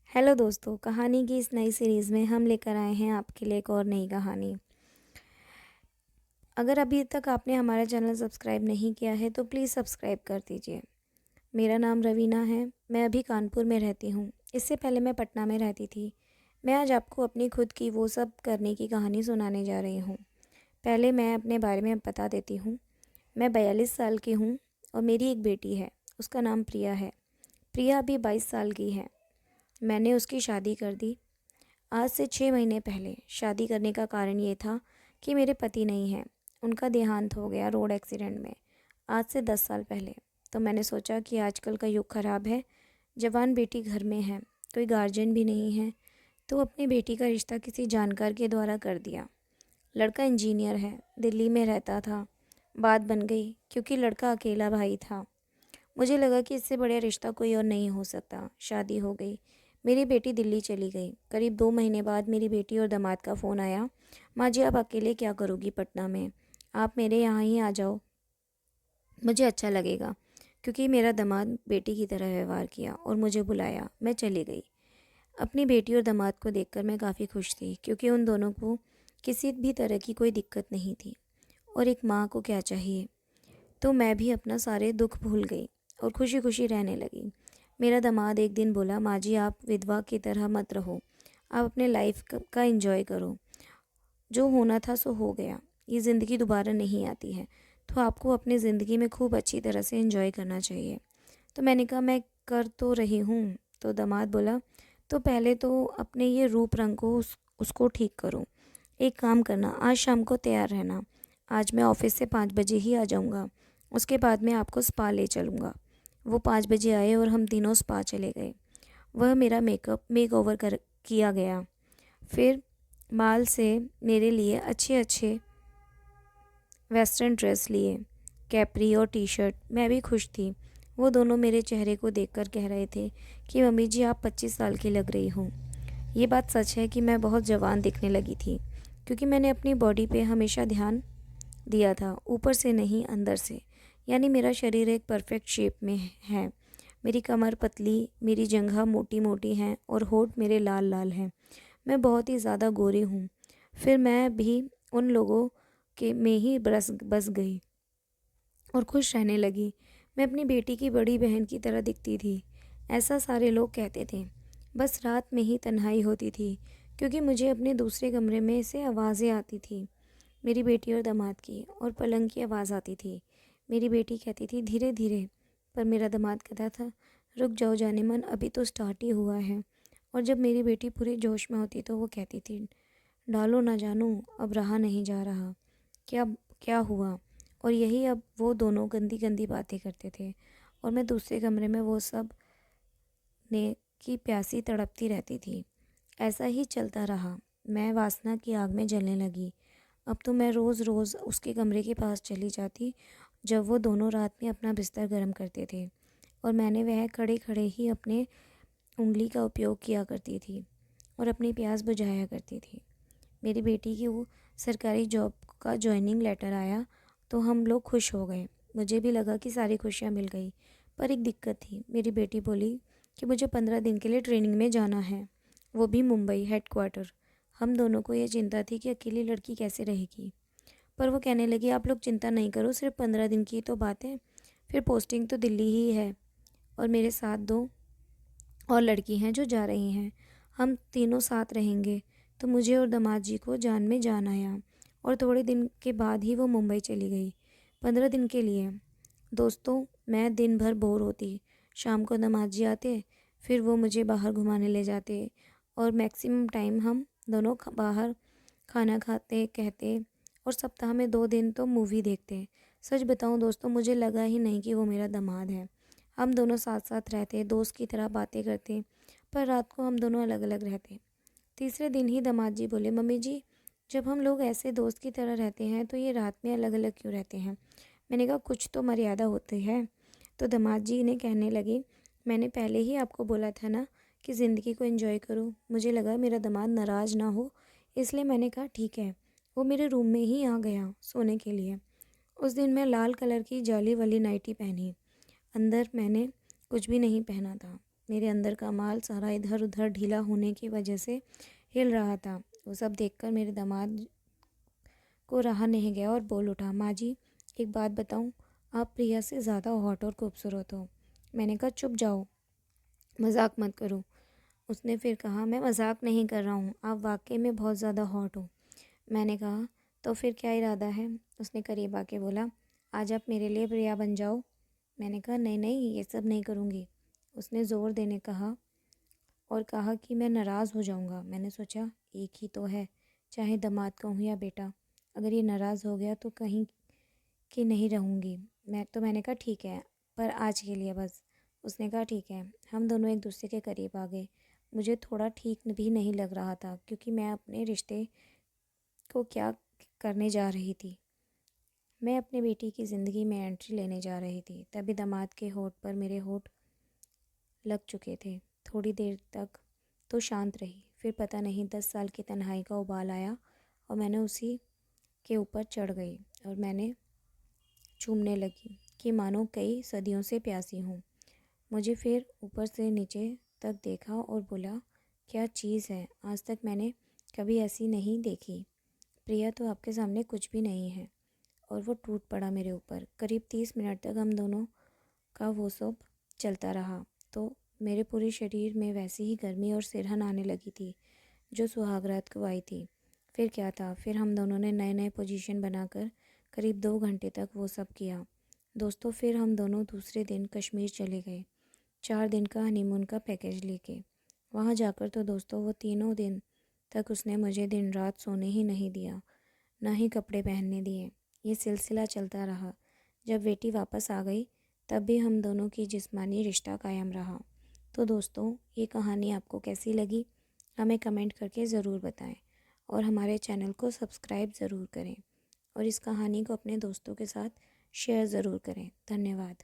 Hello दोस्तों, कहानी की इस नई सीरीज़ में हम लेकर आए हैं आपके लिए एक और नई कहानी। अगर अभी तक आपने हमारा चैनल सब्सक्राइब नहीं किया है तो प्लीज़ सब्सक्राइब कर दीजिए। मेरा नाम रवीना है। मैं अभी कानपुर में रहती हूँ। इससे पहले मैं पटना में रहती थी। मैं आज आपको अपनी खुद की वो सब करने की कहानी सुनाने जा रही हूँ। पहले मैं अपने बारे में बता देती हूँ। मैं 42 साल की हूँ और मेरी एक बेटी है। उसका नाम प्रिया है। प्रिया अभी 22 साल की है। मैंने उसकी शादी कर दी आज से 6 महीने पहले। शादी करने का कारण ये था कि मेरे पति नहीं हैं। उनका देहांत हो गया रोड एक्सीडेंट में आज से 10 साल पहले। तो मैंने सोचा कि आजकल का युग ख़राब है, जवान बेटी घर में है, कोई गार्जियन भी नहीं है, तो अपनी बेटी का रिश्ता किसी जानकार के द्वारा कर दिया। लड़का इंजीनियर है, दिल्ली में रहता था। बात बन गई क्योंकि लड़का अकेला भाई था। मुझे लगा कि इससे बढ़िया रिश्ता कोई और नहीं हो सकता। शादी हो गई। मेरी बेटी दिल्ली चली गई। करीब 2 महीने बाद मेरी बेटी और दामाद का फ़ोन आया। माँ जी, आप अकेले क्या करोगी पटना में? आप मेरे यहाँ ही आ जाओ, मुझे अच्छा लगेगा। क्योंकि मेरा दामाद बेटी की तरह व्यवहार किया और मुझे बुलाया। मैं चली गई। अपनी बेटी और दामाद को देखकर मैं काफ़ी खुश थी, क्योंकि उन दोनों को किसी भी तरह की कोई दिक्कत नहीं थी। और एक माँ को क्या चाहिए। तो मैं भी अपना सारे दुख भूल गई और खुशी खुशी रहने लगी। मेरा दामाद एक दिन बोला, माँ जी, आप विधवा की तरह मत रहो। आप अपने लाइफ का एंजॉय करो। जो होना था सो हो गया। ये ज़िंदगी दोबारा नहीं आती है, तो आपको अपनी ज़िंदगी में खूब अच्छी तरह से एंजॉय करना चाहिए। तो मैंने कहा, मैं कर तो रही हूँ। तो दामाद बोला, तो पहले तो अपने ये रूप रंग को उसको ठीक करो। एक काम करना, आज शाम को तैयार रहना। आज मैं ऑफिस से 5 बजे ही आ जाऊँगा। उसके बाद मैं आपको स्पा ले चलूँगा। वो 5 बजे आए और हम तीनों स्पा चले गए। वह मेरा मेक ओवर कर किया गया। फिर माल से मेरे लिए अच्छे अच्छे वेस्टर्न ड्रेस लिए, कैपरी और टी शर्ट। मैं भी खुश थी। वो दोनों मेरे चेहरे को देखकर कह रहे थे कि मम्मी जी, आप 25 साल की लग रही हो। ये बात सच है कि मैं बहुत जवान दिखने लगी थी, क्योंकि मैंने अपनी बॉडी पे हमेशा ध्यान दिया था, ऊपर से नहीं अंदर से। यानी मेरा शरीर एक परफेक्ट शेप में है। मेरी कमर पतली, मेरी जंघा मोटी मोटी हैं और होठ मेरे लाल लाल हैं। मैं बहुत ही ज़्यादा गोरी हूँ। फिर मैं भी उन लोगों के में ही बस गई और खुश रहने लगी। मैं अपनी बेटी की बड़ी बहन की तरह दिखती थी, ऐसा सारे लोग कहते थे। बस रात में ही तन्हाई होती थी, क्योंकि मुझे अपने दूसरे कमरे में से आवाज़ें आती थी, मेरी बेटी और दामाद की, और पलंग की आवाज़ आती थी। मेरी बेटी कहती थी, धीरे धीरे। पर मेरा दामाद कहता था, रुक जाओ जाने मन, अभी तो स्टार्ट ही हुआ है। और जब मेरी बेटी पूरे जोश में होती तो वो कहती थी, डालो ना जानू, अब रहा नहीं जा रहा। क्या क्या हुआ? और यही अब वो दोनों गंदी गंदी बातें करते थे और मैं दूसरे कमरे में वो सब ने की प्यासी तड़पती रहती थी। ऐसा ही चलता रहा। मैं वासना की आग में जलने लगी। अब तो मैं रोज़ रोज़ उसके कमरे के पास चली जाती, जब वो दोनों रात में अपना बिस्तर गर्म करते थे, और मैंने वह खड़े खड़े ही अपने उंगली का उपयोग किया करती थी और अपनी प्यास बुझाया करती थी। मेरी बेटी की वो सरकारी जॉब का जॉइनिंग लेटर आया तो हम लोग खुश हो गए। मुझे भी लगा कि सारी खुशियाँ मिल गई। पर एक दिक्कत थी। मेरी बेटी बोली कि मुझे 15 दिन के लिए ट्रेनिंग में जाना है, वो भी मुंबई हेडक्वार्टर। हम दोनों को ये चिंता थी कि अकेली लड़की कैसे रहेगी। पर वो कहने लगी, आप लोग चिंता नहीं करो, सिर्फ 15 दिन की तो बात है, फिर पोस्टिंग तो दिल्ली ही है। और मेरे साथ दो और लड़की हैं जो जा रही हैं। हम तीनों साथ रहेंगे। तो मुझे और दामाद जी को जान में जान आया और थोड़े दिन के बाद ही वो मुंबई चली गई, 15 दिन के लिए। दोस्तों, मैं दिन भर बोर होती। शाम को दामाद जी आते, फिर वो मुझे बाहर घुमाने ले जाते और मैक्सिमम टाइम हम दोनों बाहर खाना खाते कहते, और सप्ताह में 2 दिन तो मूवी देखते। सच बताऊं दोस्तों, मुझे लगा ही नहीं कि वो मेरा दामाद है। हम दोनों साथ साथ रहते, दोस्त की तरह बातें करते, पर रात को हम दोनों अलग अलग रहते। तीसरे दिन ही दामाद जी बोले, मम्मी जी, जब हम लोग ऐसे दोस्त की तरह रहते हैं तो ये रात में अलग अलग क्यों रहते हैं? मैंने कहा, कुछ तो मर्यादा होती है। तो दामाद जी ने कहने लगे, मैंने पहले ही आपको बोला था ना कि ज़िंदगी को एंजॉय करो। मुझे लगा मेरा दामाद नाराज़ ना हो, इसलिए मैंने कहा ठीक है। वो मेरे रूम में ही आ गया सोने के लिए। उस दिन मैं लाल कलर की जाली वाली नाइटी पहनी। अंदर मैंने कुछ भी नहीं पहना था। मेरे अंदर का माल सारा इधर उधर ढीला होने की वजह से हिल रहा था। वो सब देखकर मेरे दामाद को रहा नहीं गया और बोल उठा, माँ जी एक बात बताऊँ, आप प्रिया से ज़्यादा हॉट और खूबसूरत हो। मैंने कहा चुप जाओ, मजाक मत करो। उसने फिर कहा, मैं मजाक नहीं कर रहा हूँ, आप वाकई में बहुत ज़्यादा हॉट हो। मैंने कहा, तो फिर क्या इरादा है? उसने करीब आके बोला, आज आप मेरे लिए प्रिया बन जाओ। मैंने कहा, नहीं नहीं, ये सब नहीं करूँगी। उसने ज़ोर देने कहा और कहा कि मैं नाराज़ हो जाऊँगा। मैंने सोचा एक ही तो है, चाहे दामाद कहूँ या बेटा, अगर ये नाराज़ हो गया तो कहीं कि नहीं रहूँगी। मैंने कहा ठीक है, पर आज के लिए बस। उसने कहा ठीक है। हम दोनों एक दूसरे के करीब आ गए। मुझे थोड़ा ठीक भी नहीं लग रहा था, क्योंकि मैं अपने रिश्ते को क्या करने जा रही थी। मैं अपने बेटी की ज़िंदगी में एंट्री लेने जा रही थी। तभी दामाद के होठ पर मेरे होठ लग चुके थे। थोड़ी देर तक तो शांत रही, फिर पता नहीं 10 साल की तन्हाई का उबाल आया और मैंने उसी के ऊपर चढ़ गई और मैंने चूमने लगी कि मानो कई सदियों से प्यासी हूँ। मुझे फिर ऊपर से नीचे तक देखा और बोला, क्या चीज़ है, आज तक मैंने कभी ऐसी नहीं देखी। प्रिया तो आपके सामने कुछ भी नहीं है। और वो टूट पड़ा मेरे ऊपर। करीब 30 मिनट तक हम दोनों का वो सब चलता रहा। तो मेरे पूरे शरीर में वैसी ही गर्मी और सिरहन आने लगी थी जो सुहागरात को आई थी। फिर क्या था, फिर हम दोनों ने नए नए पोजीशन बनाकर करीब 2 घंटे तक वो सब किया। दोस्तों, फिर हम दोनों दूसरे दिन कश्मीर चले गए, 4 दिन का हनीमून का पैकेज लेके। वहाँ जाकर तो दोस्तों वो तीनों दिन तक उसने मुझे दिन रात सोने ही नहीं दिया, ना ही कपड़े पहनने दिए। ये सिलसिला चलता रहा। जब बेटी वापस आ गई तब भी हम दोनों की जिस्मानी रिश्ता कायम रहा। तो दोस्तों, ये कहानी आपको कैसी लगी हमें कमेंट करके ज़रूर बताएं और हमारे चैनल को सब्सक्राइब ज़रूर करें और इस कहानी को अपने दोस्तों के साथ शेयर ज़रूर करें। धन्यवाद।